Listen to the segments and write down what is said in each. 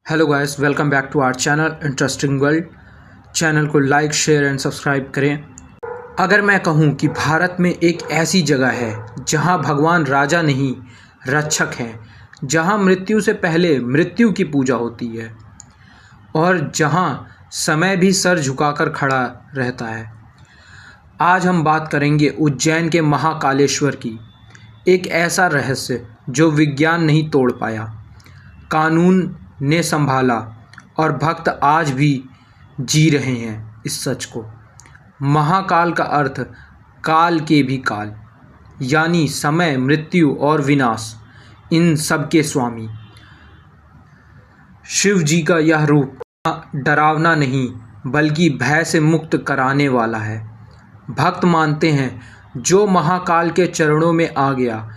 Hello guys, welcome back to our channel interesting world. Channel को like, share and subscribe करें। अगर मैं कहूं कि भारत में एक ऐसी जगह है जहां भगवान राजा नहीं रक्षक हैं, जहां मृत्यु से पहले मृत्यु की पूजा होती है और जहां समय भी सर झुकाकर खड़ा रहता है, आज हम बात करेंगे उज्जैन के महाकालेश्वर की। एक ऐसा रहस्य जो विज्ञान नहीं तोड़ पाया, कानून ने संभाला और भक्त आज भी जी रहे हैं इस सच को। महाकाल का अर्थ काल के भी काल, यानी समय, मृत्यु और विनाश, इन सब के स्वामी। शिव जी का यह रूप डरावना नहीं बल्कि भय से मुक्त कराने वाला है। भक्त मानते हैं जो महाकाल के चरणों में आ गया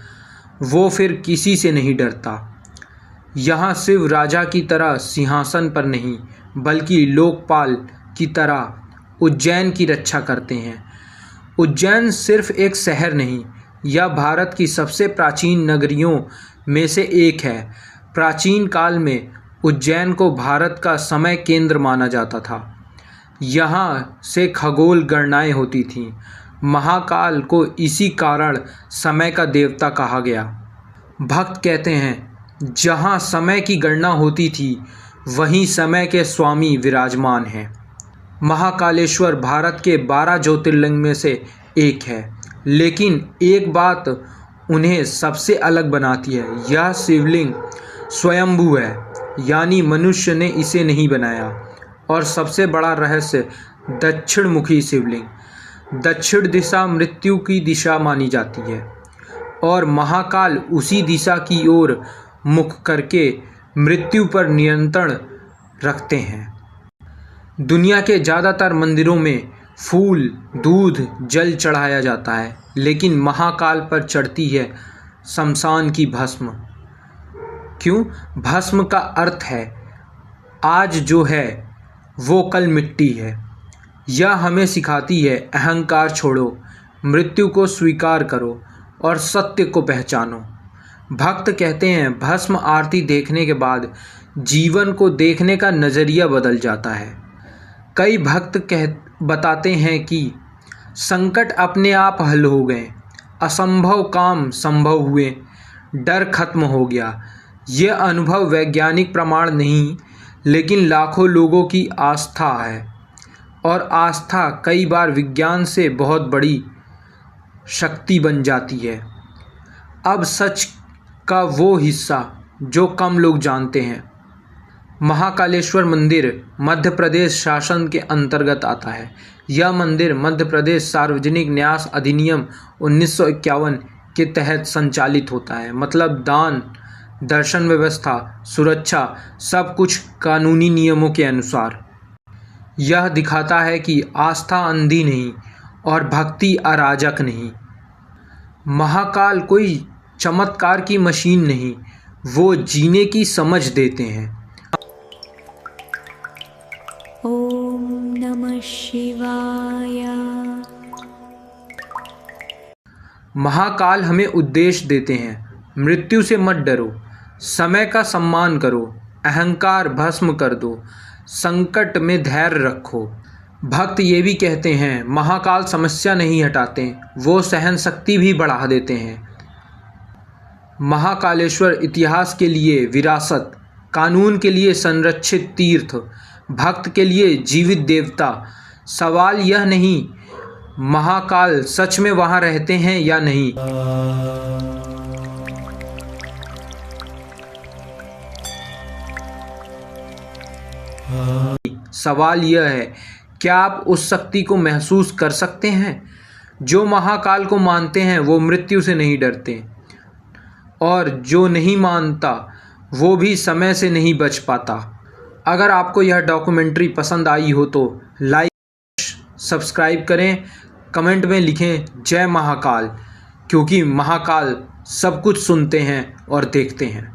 वो फिर किसी से नहीं डरता। यहाँ शिव राजा की तरह सिंहासन पर नहीं बल्कि लोकपाल की तरह उज्जैन की रक्षा करते हैं। उज्जैन सिर्फ एक शहर नहीं, यह भारत की सबसे प्राचीन नगरियों में से एक है। प्राचीन काल में उज्जैन को भारत का समय केंद्र माना जाता था। यहाँ से खगोल गणनाएं होती थीं। महाकाल को इसी कारण समय का देवता कहा गया। भक्त कहते हैं जहाँ समय की गणना होती थी वहीं समय के स्वामी विराजमान हैं। महाकालेश्वर भारत के 12 ज्योतिर्लिंग में से एक है, लेकिन एक बात उन्हें सबसे अलग बनाती है, यह शिवलिंग स्वयंभू है, यानी मनुष्य ने इसे नहीं बनाया। और सबसे बड़ा रहस्य, दक्षिण मुखी शिवलिंग। दक्षिण दिशा मृत्यु की दिशा मानी जाती है और महाकाल उसी दिशा की ओर मुख करके मृत्यु पर नियंत्रण रखते हैं। दुनिया के ज़्यादातर मंदिरों में फूल, दूध, जल चढ़ाया जाता है, लेकिन महाकाल पर चढ़ती है शमशान की भस्म। क्यों? भस्म का अर्थ है आज जो है वो कल मिट्टी है। यह हमें सिखाती है अहंकार छोड़ो, मृत्यु को स्वीकार करो और सत्य को पहचानो। भक्त कहते हैं भस्म आरती देखने के बाद जीवन को देखने का नज़रिया बदल जाता है। कई भक्त बताते हैं कि संकट अपने आप हल हो गए, असंभव काम संभव हुए, डर खत्म हो गया। यह अनुभव वैज्ञानिक प्रमाण नहीं, लेकिन लाखों लोगों की आस्था है और आस्था कई बार विज्ञान से बहुत बड़ी शक्ति बन जाती है। अब सच का वो हिस्सा जो कम लोग जानते हैं। महाकालेश्वर मंदिर मध्य प्रदेश शासन के अंतर्गत आता है। यह मंदिर मध्य प्रदेश सार्वजनिक न्यास अधिनियम 1951 के तहत संचालित होता है। मतलब दान, दर्शन व्यवस्था, सुरक्षा, सब कुछ कानूनी नियमों के अनुसार। यह दिखाता है कि आस्था अंधी नहीं और भक्ति अराजक नहीं। महाकाल कोई चमत्कार की मशीन नहीं, वो जीने की समझ देते हैं। ओम नमः शिवाय। महाकाल हमें उपदेश देते हैं, मृत्यु से मत डरो, समय का सम्मान करो, अहंकार भस्म कर दो, संकट में धैर्य रखो। भक्त ये भी कहते हैं महाकाल समस्या नहीं हटाते, वो सहन शक्ति भी बढ़ा देते हैं। महाकालेश्वर इतिहास के लिए विरासत, कानून के लिए संरक्षित तीर्थ, भक्त के लिए जीवित देवता। सवाल यह नहीं महाकाल सच में वहाँ रहते हैं या नहीं, सवाल यह है क्या आप उस शक्ति को महसूस कर सकते हैं। जो महाकाल को मानते हैं वो मृत्यु से नहीं डरते और जो नहीं मानता वो भी समय से नहीं बच पाता। अगर आपको यह डॉक्यूमेंट्री पसंद आई हो तो लाइक, सब्सक्राइब करें, कमेंट में लिखें जय महाकाल, क्योंकि महाकाल सब कुछ सुनते हैं और देखते हैं।